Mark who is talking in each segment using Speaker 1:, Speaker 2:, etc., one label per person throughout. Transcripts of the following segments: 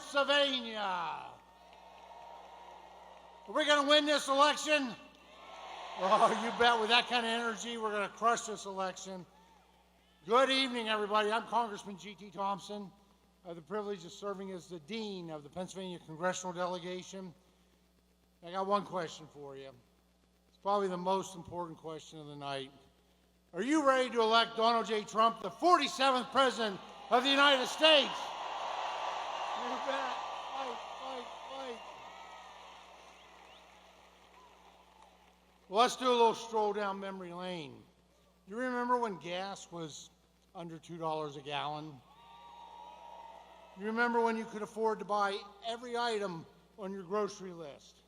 Speaker 1: Pennsylvania. Are we going to win this election? Oh, you bet. With that kind of energy, we're going to crush this election. Good evening, everybody. I'm Congressman G.T. Thompson. I have the privilege of serving as the Dean of the Pennsylvania Congressional Delegation. I got one question for you. It's probably the most important question of the night. Are you ready to elect Donald J. Trump, the 47th President of the United States? You bet. Fight, fight, fight. Well, let's do a little stroll down memory lane. You remember when gas was under $2 a gallon? You remember when you could afford to buy every item on your grocery list?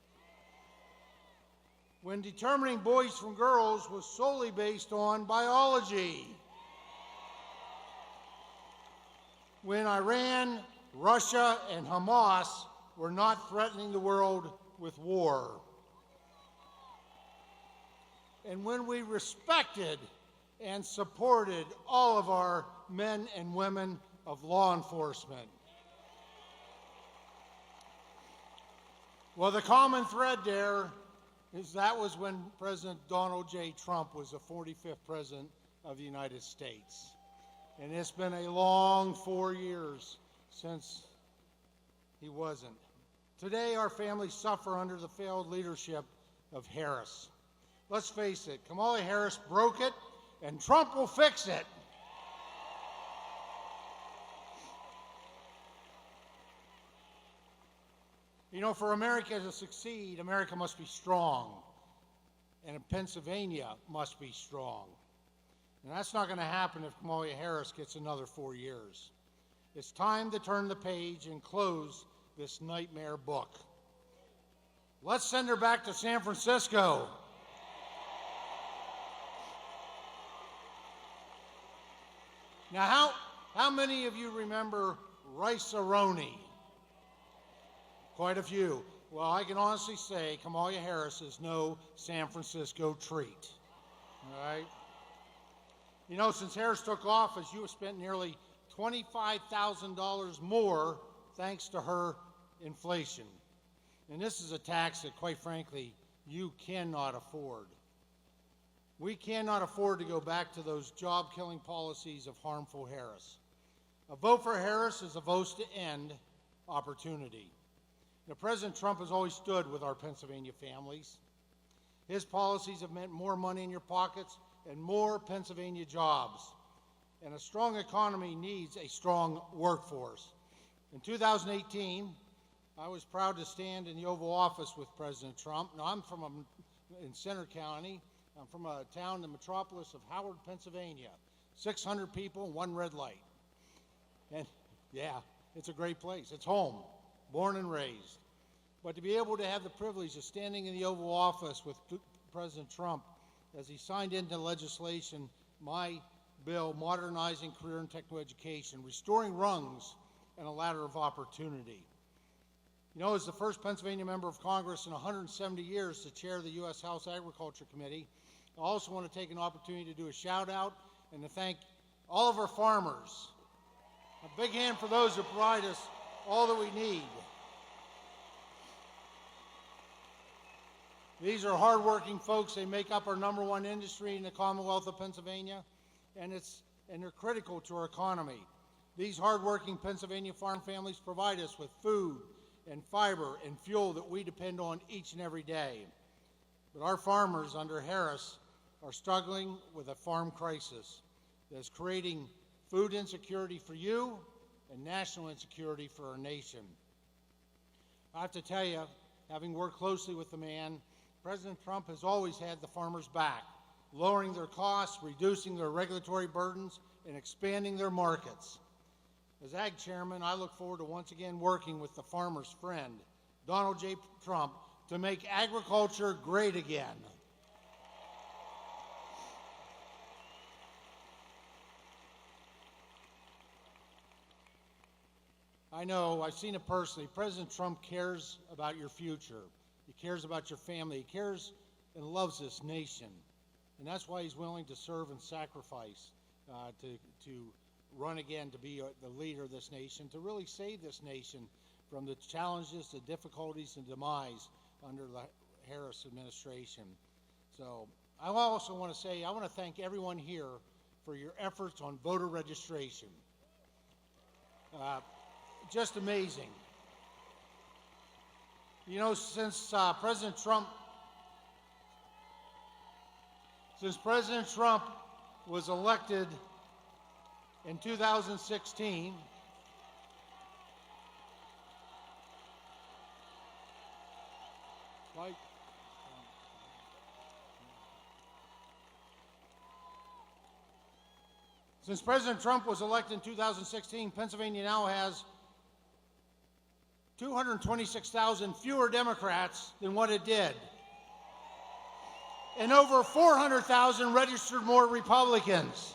Speaker 1: When determining boys from girls was solely based on biology? When Iran, Russia, and Hamas were not threatening the world with war? And when we respected and supported all of our men and women of law enforcement? Well, the common thread there is that was when President Donald J. Trump was the 45th President of the United States. And it's been a long 4 years since he wasn't. Today, our families suffer under the failed leadership of Harris. Let's face it, Kamala Harris broke it, and Trump will fix it. You know, for America to succeed, America must be strong, and Pennsylvania must be strong. And that's not going to happen if Kamala Harris gets another 4 years. It's time to turn the page and close this nightmare book. Let's send her back to San Francisco. Now, how many of you remember Rice-A-Roni? Quite a few. Well, I can honestly say Kamala Harris is no San Francisco treat. All right? You know, since Harris took office, you have spent nearly $25,000 more thanks to her inflation. And this is a tax that, quite frankly, you cannot afford. We cannot afford to go back to those job-killing policies of harmful Harris. A vote for Harris is a vote to end opportunity. Now, President Trump has always stood with our Pennsylvania families. His policies have meant more money in your pockets and more Pennsylvania jobs. And a strong economy needs a strong workforce. In 2018, I was proud to stand in the Oval Office with President Trump. Now, I'm in Center County. I'm from a town, the metropolis of Howard, Pennsylvania. 600 people and one red light. And yeah, it's a great place. It's home, born and raised. But to be able to have the privilege of standing in the Oval Office with President Trump as he signed into legislation my bill modernizing career and technical education, restoring rungs and a ladder of opportunity. You know, as the first Pennsylvania member of Congress in 170 years to chair the U.S. House Agriculture Committee, I also want to take an opportunity to do a shout out and to thank all of our farmers. A big hand for those who provide us all that we need. These are hardworking folks. They make up our #1 industry in the Commonwealth of Pennsylvania, and they're critical to our economy. These hardworking Pennsylvania farm families provide us with food and fiber and fuel that we depend on each and every day. But our farmers under Harris are struggling with a farm crisis that is creating food insecurity for you and national insecurity for our nation. I have to tell you, having worked closely with the man, President Trump has always had the farmers' back, lowering their costs, reducing their regulatory burdens, and expanding their markets. As Ag Chairman, I look forward to once again working with the farmer's friend, Donald J. Trump, to make agriculture great again. I know, I've seen it personally. President Trump cares about your future. He cares about your family. He cares and loves this nation. And that's why he's willing to serve and sacrifice to run again to be the leader of this nation, to really save this nation from the challenges, the difficulties, and demise under the Harris administration. So I also want to say, I want to thank everyone here for your efforts on voter registration. Just amazing. You know, since President Trump was elected in 2016, Since President Trump was elected in 2016, Pennsylvania now has 226,000 fewer Democrats than what it did, and over 400,000 registered more Republicans.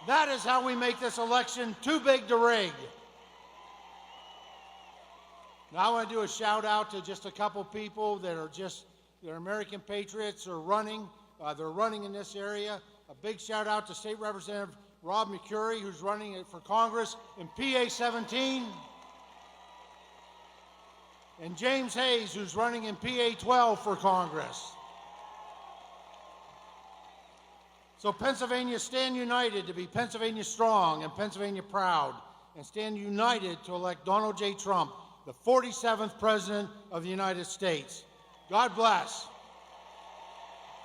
Speaker 1: That is how we make this election too big to rig. Now I want to do a shout out to just a couple people that are American patriots or running. They're running in this area. A big shout out to State Representative Rob McCurry, who's running it for Congress in PA 17. And James Hayes, who's running in PA 12 for Congress. So Pennsylvania, stand united to be Pennsylvania strong and Pennsylvania proud, and stand united to elect Donald J. Trump, the 47th President of the United States. God bless.